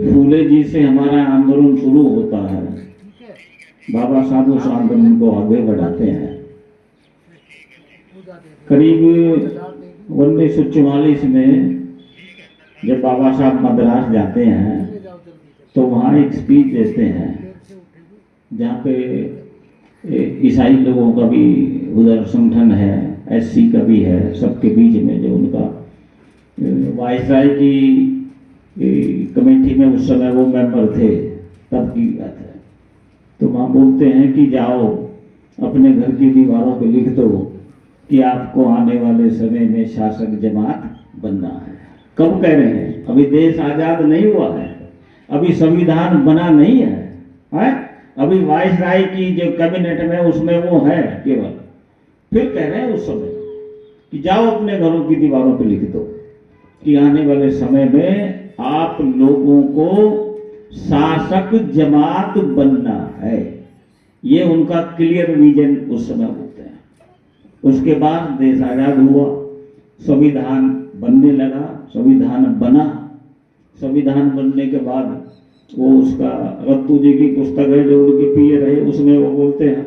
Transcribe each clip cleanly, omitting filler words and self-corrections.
फूले जी से हमारा आंदोलन शुरू होता है, बाबा साहब उस आंदोलन को आगे बढ़ाते हैं। करीब 1944 में जब बाबा साहब मद्रास जाते हैं तो वहाँ एक स्पीच देते हैं जहाँ पे ईसाई लोगों का भी उधर संगठन है, एससी का भी है, सबके बीच में जो उनका वायसराय की कमेटी में उस समय वो मेंबर थे, तब की बात है। तो वहाँ बोलते हैं कि जाओ अपने घर की दीवारों पे लिख दो कि आपको आने वाले समय में शासक जमात बनना है। कब कह रहे हैं? अभी देश आजाद नहीं हुआ है, अभी संविधान बना नहीं है, अभी वायसराय की जो कैबिनेट में उसमें वो है केवल। फिर कह रहे हैं उस समय कि जाओ अपने घरों की दीवारों पे लिख दो कि आने वाले समय में आप लोगों को शासक जमात बनना है। ये उनका क्लियर विजन उस समय होते हैं। उसके बाद देश आजाद हुआ, संविधान बनने लगा, संविधान बना। संविधान बनने के बाद वो उसका रत्तू जी की पुस्तक है जो उनकी पीए रहे, उसमें वो बोलते हैं,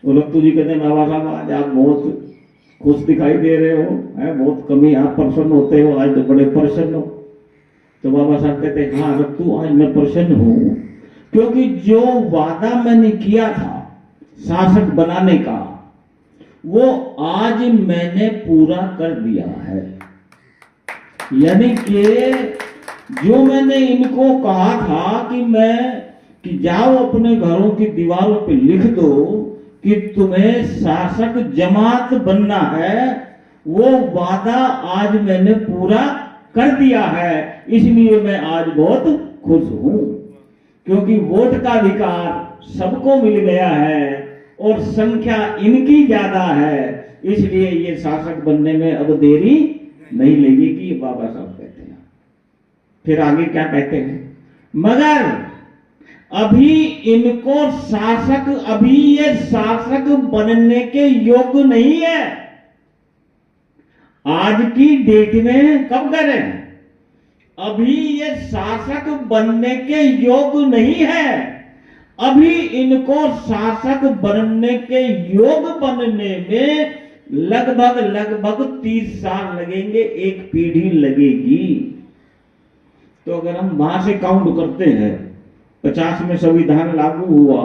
वो रत्तू जी कहते हैं बाबा साहब आज आप बहुत खुश दिखाई दे रहे हो, बहुत कमी आप प्रसन्न होते हो, आज तो बड़े प्रसन्न हो। तो बाबा साहब कहते हैं हाँ रत्तू आज मैं प्रसन्न हूँ, क्योंकि जो वादा मैंने किया था शासक बनाने का वो आज मैंने पूरा कर दिया है। यानी कि जो मैंने इनको कहा था कि जाओ अपने घरों की दीवारों पे लिख दो कि तुम्हें शासक जमात बनना है, वो वादा आज मैंने पूरा कर दिया है। इसलिए मैं आज बहुत खुश हूं, क्योंकि वोट का अधिकार सबको मिल गया है और संख्या इनकी ज्यादा है, इसलिए ये शासक बनने में अब देरी नहीं लगेगी, ये बाबा साहब कहते हैं। फिर आगे क्या कहते हैं? मगर अभी इनको अभी ये शासक बनने के योग्य नहीं है। आज की डेट में कब कह रहे हैं? अभी ये शासक बनने के योग्य नहीं है। अभी इनको शासक बनने के योग्य बनने में लगभग 30 साल लगेंगे, एक पीढ़ी लगेगी। तो अगर हम वहां से काउंट करते हैं, 50 में संविधान लागू हुआ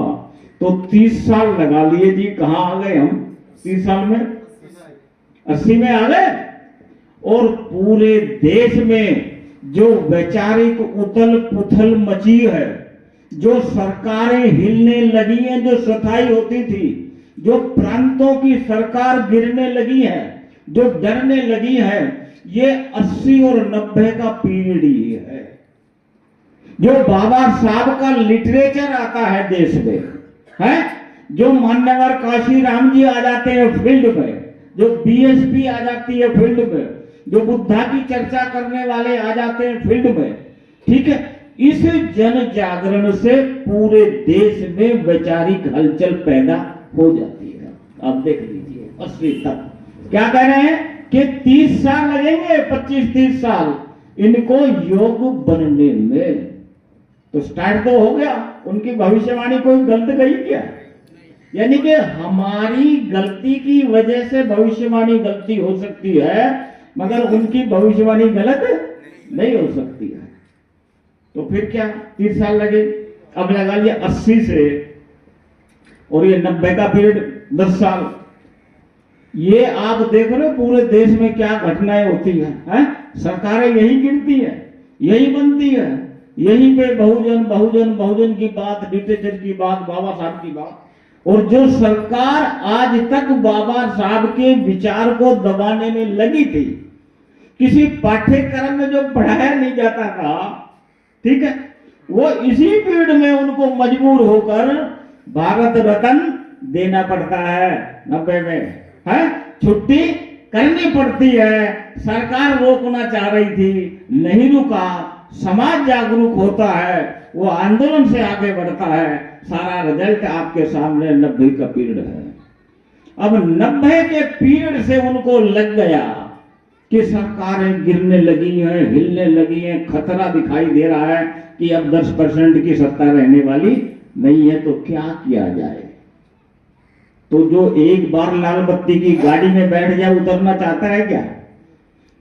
तो 30 साल लगा लिए जी, कहां आ गए हम? 30 साल में 80 में आ गए। और पूरे देश में जो वैचारिक उथल पुथल मची है, जो सरकारें हिलने लगी हैं, जो सफाई होती थी, जो प्रांतों की सरकार गिरने लगी है, जो डरने लगी है, ये 80 और 90 का पीरियड ही है। जो बाबा साहब का लिटरेचर आता है देश में, है जो मान्यवर काशी राम जी आ जाते हैं फील्ड में, जो बीएसपी आ जाती है फील्ड में, जो बुद्धा की चर्चा करने वाले आ जाते हैं फील्ड में, ठीक है। इस जन जागरण से पूरे देश में वैचारिक हलचल पैदा हो जाती है। आप देख लीजिए 80 तक क्या कह रहे हैं कि 30 साल लगेंगे, 25-30 साल इनको योग बनने में। तो स्टार्ट तो हो गया, उनकी भविष्यवाणी कोई गलत गई क्या? यानी कि हमारी गलती की वजह से भविष्यवाणी गलती हो सकती है, मगर उनकी भविष्यवाणी गलत नहीं हो सकती है। तो फिर क्या 30 साल लगे? अब लगा लिया 80 से, और ये 90 का पीरियड 10 साल। ये आप देख रहे हो पूरे देश में क्या घटनाएं होती हैं, सरकारें यही गिरती है, यही बनती है, यहीं पे बहुजन बहुजन बहुजन की बात, लिटरेचर की बात, बाबा साहब की बात। और जो सरकार आज तक बाबा साहब के विचार को दबाने में लगी थी, किसी पाठ्यक्रम में जो पढ़ाया नहीं जाता था, ठीक है, वो इसी पीरियड में उनको मजबूर होकर भारत रत्न देना पड़ता है। 90 में है छुट्टी करनी पड़ती है। सरकार रोकना चाह रही थी, नहीं रुका, समाज जागरूक होता है, वो आंदोलन से आगे बढ़ता है। सारा रिजल्ट आपके सामने 90 का पीरियड है। अब 90 के पीरियड से उनको लग गया कि सरकारें गिरने लगी हैं, हिलने लगी हैं, खतरा दिखाई दे रहा है कि अब 10% की सत्ता रहने वाली नहीं है, तो क्या किया जाए? तो जो एक बार लाल बत्ती की गाड़ी में बैठ जाए उतरना चाहता है क्या?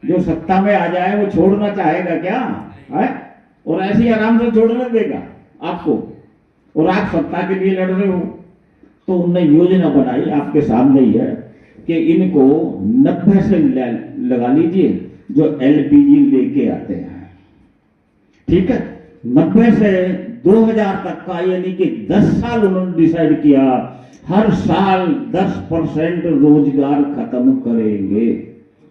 जो सत्ता में आ जाए वो छोड़ना चाहेगा क्या है? और ऐसे ही आराम से छोड़ने देगा आपको, और आप सत्ता के लिए लड़ रहे हो। तो उनने योजना बनाई, आपके सामने ही है, कि इनको 90 से लगा लीजिए जो एलपीजी लेके आते हैं, ठीक है, 90 से 2000 तक का, यानी कि 10 साल उन्होंने डिसाइड किया हर साल 10% रोजगार खत्म करेंगे।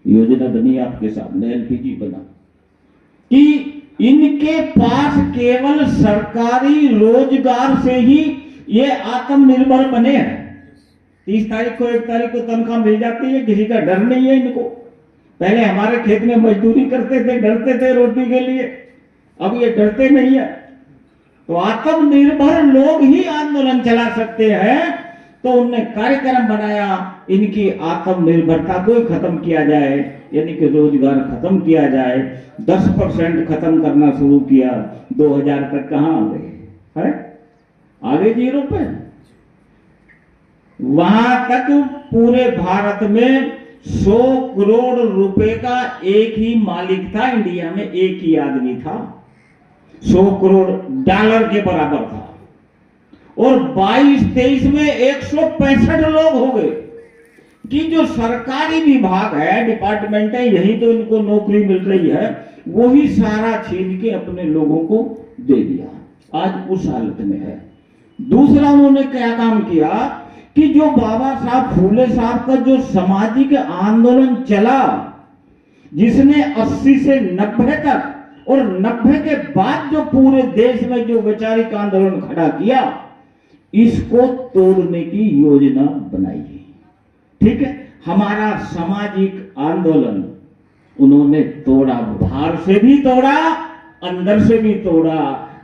योजना बनी आपके सामने, एलपीजी बना, कि इनके पास केवल सरकारी रोजगार से ही ये आत्मनिर्भर बने हैं। 30 तारीख को 1 तारीख को तनख्वाह मिल जाती है, किसी का डर नहीं है इनको। पहले हमारे खेत में मजदूरी करते थे, डरते थे रोटी के लिए, अब ये डरते नहीं है। तो आत्मनिर्भर लोग ही आंदोलन चला सकते हैं। तो उनने कार्यक्रम बनाया, इनकी आत्मनिर्भरता को खत्म किया जाए, यानी कि रोजगार खत्म किया जाए। 10% खत्म करना शुरू किया, 2000 तक कहां आ गए है? आगे 0 पे। वहां तक पूरे भारत में 100 करोड़ रुपए का एक ही मालिक था, इंडिया में एक ही आदमी था, 100 करोड़ डॉलर के बराबर था। और 22-23 में 165 लोग हो गए कि जो सरकारी विभाग है, डिपार्टमेंट है, यही तो इनको नौकरी मिल रही है, वही सारा छीन के अपने लोगों को दे दिया। आज उस हालत में है। दूसरा उन्होंने क्या काम किया कि जो बाबा साहब फूले साहब का जो सामाजिक आंदोलन चला, जिसने 80 से 90 तक और 90 के बाद जो पूरे देश में जो वैचारिक आंदोलन खड़ा किया, इसको तोड़ने की योजना बनाई है, ठीक है। हमारा सामाजिक आंदोलन उन्होंने तोड़ा, बाहर से भी तोड़ा, अंदर से भी तोड़ा,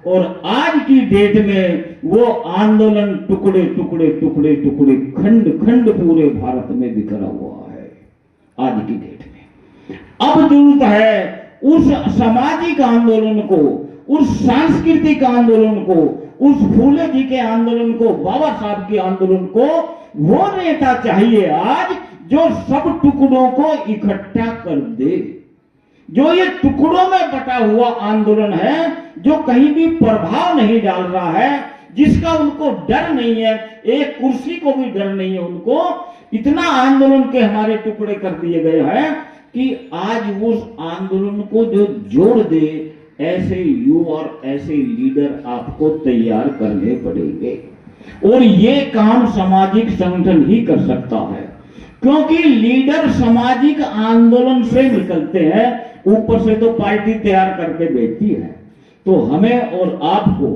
और आज की डेट में वो आंदोलन टुकड़े टुकड़े टुकड़े टुकड़े खंड खंड पूरे भारत में बिखरा हुआ है आज की डेट में। अब जरूरत है उस सामाजिक आंदोलन को, उस सांस्कृतिक आंदोलन को, उस फूले जी के आंदोलन को, बाबा साहब के आंदोलन को, वो नेता चाहिए आज जो सब टुकड़ों को इकट्ठा कर दे। जो ये टुकड़ों में बटा हुआ आंदोलन है, जो कहीं भी प्रभाव नहीं डाल रहा है, जिसका उनको डर नहीं है, एक कुर्सी को भी डर नहीं है उनको, इतना आंदोलन के हमारे टुकड़े कर दिए गए हैं कि आज उस आंदोलन को जो जोड़ दे, ऐसे युवा और ऐसे लीडर आपको तैयार करने पड़ेंगे। और ये काम सामाजिक संगठन ही कर सकता है, क्योंकि लीडर सामाजिक आंदोलन से निकलते हैं, ऊपर से तो पार्टी तैयार करके भेजती है। तो हमें और आपको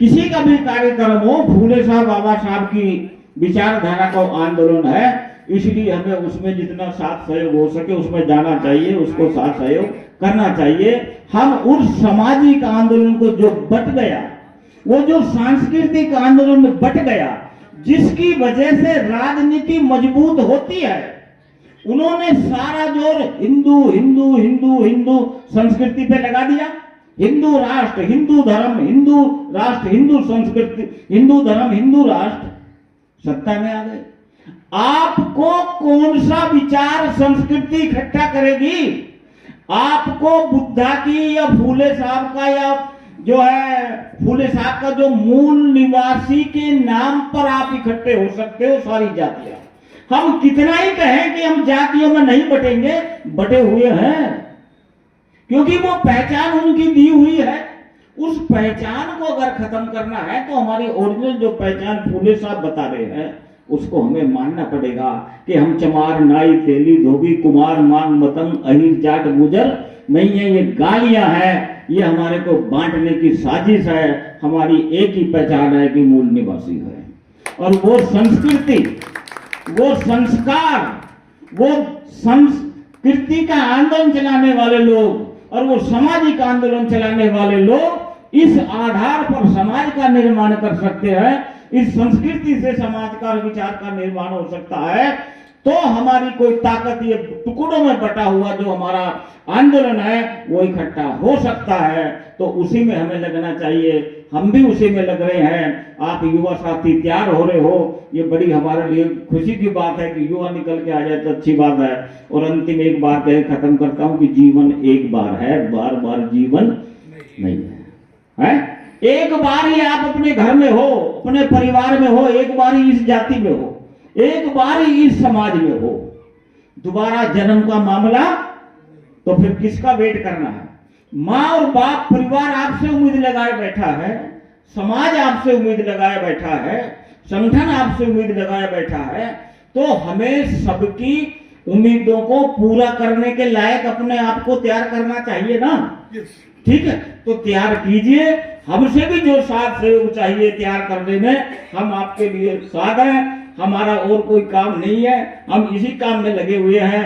किसी का भी कार्यक्रम हो, फूले साहब बाबा साहब की विचारधारा का आंदोलन है, इसलिए हमें उसमें जितना साथ सहयोग हो सके उसमें जाना चाहिए, उसको साथ सहयोग करना चाहिए। हम उस सामाजिक आंदोलन को जो बट गया, वो जो सांस्कृतिक आंदोलन में बट गया, जिसकी वजह से राजनीति मजबूत होती है, उन्होंने सारा जोर हिंदू हिंदू हिंदू हिंदू संस्कृति पे लगा दिया। हिंदू राष्ट्र, हिंदू धर्म, हिंदू राष्ट्र, हिंदू संस्कृति, हिंदू धर्म, हिंदू राष्ट्र, सत्ता में आ गए। आपको कौन सा विचार संस्कृति इकट्ठा करेगी? आपको बुद्धा की या फूले साहब का, या जो है फूले साहब का जो मूल निवासी के नाम पर आप इकट्ठे हो सकते हो सारी जातियां। हम कितना ही कहें कि हम जातियों में नहीं बटेंगे, बटे हुए हैं, क्योंकि वो पहचान उनकी दी हुई है। उस पहचान को अगर खत्म करना है तो हमारी ओरिजिनल जो पहचान फूले साहब बता रहे हैं उसको हमें मानना पड़ेगा कि हम चमार, नाई, तेली, धोबी, कुमार, मांग, मतंग, अहिर, जाट, गुजर नहीं है। ये गालियां हैं, ये हमारे को बांटने की साजिश है। हमारी एक ही पहचान है कि मूल निवासी है, और वो संस्कृति, वो संस्कार, वो संस्कृति का आंदोलन चलाने वाले लोग और वो सामाजिक आंदोलन चलाने वाले लोग इस आधार पर समाज का निर्माण कर सकते हैं। इस संस्कृति से समाज का विचार का निर्माण हो सकता है तो हमारी कोई ताकत ये टुकड़ों में बटा हुआ जो हमारा आंदोलन है वो इकट्ठा हो सकता है। तो उसी में हमें लगना चाहिए, हम भी उसी में लग रहे हैं। आप युवा साथी तैयार हो रहे हो, ये बड़ी हमारे लिए खुशी की बात है कि युवा निकल के आ जाए तो अच्छी बात है। और अंतिम एक बात कह खत्म करता हूं कि जीवन एक बार है, बार बार जीवन नहीं है। एक बार ही आप अपने घर में हो, अपने परिवार में हो, एक बार ही इस जाति में हो, एक बार ही इस समाज में हो। दोबारा जन्म का मामला तो फिर किसका वेट करना है? माँ और बाप परिवार आपसे उम्मीद लगाए बैठा है, समाज आपसे उम्मीद लगाए बैठा है, संगठन आपसे उम्मीद लगाए बैठा है। तो हमें सबकी उम्मीदों को पूरा करने के लायक अपने आप को तैयार करना चाहिए ना। ठीक है, तो तैयार कीजिए। हमसे भी जो साथ सहयोग चाहिए तैयार करने में, हम आपके लिए साथ हैं। हमारा और कोई काम नहीं है, हम इसी काम में लगे हुए हैं।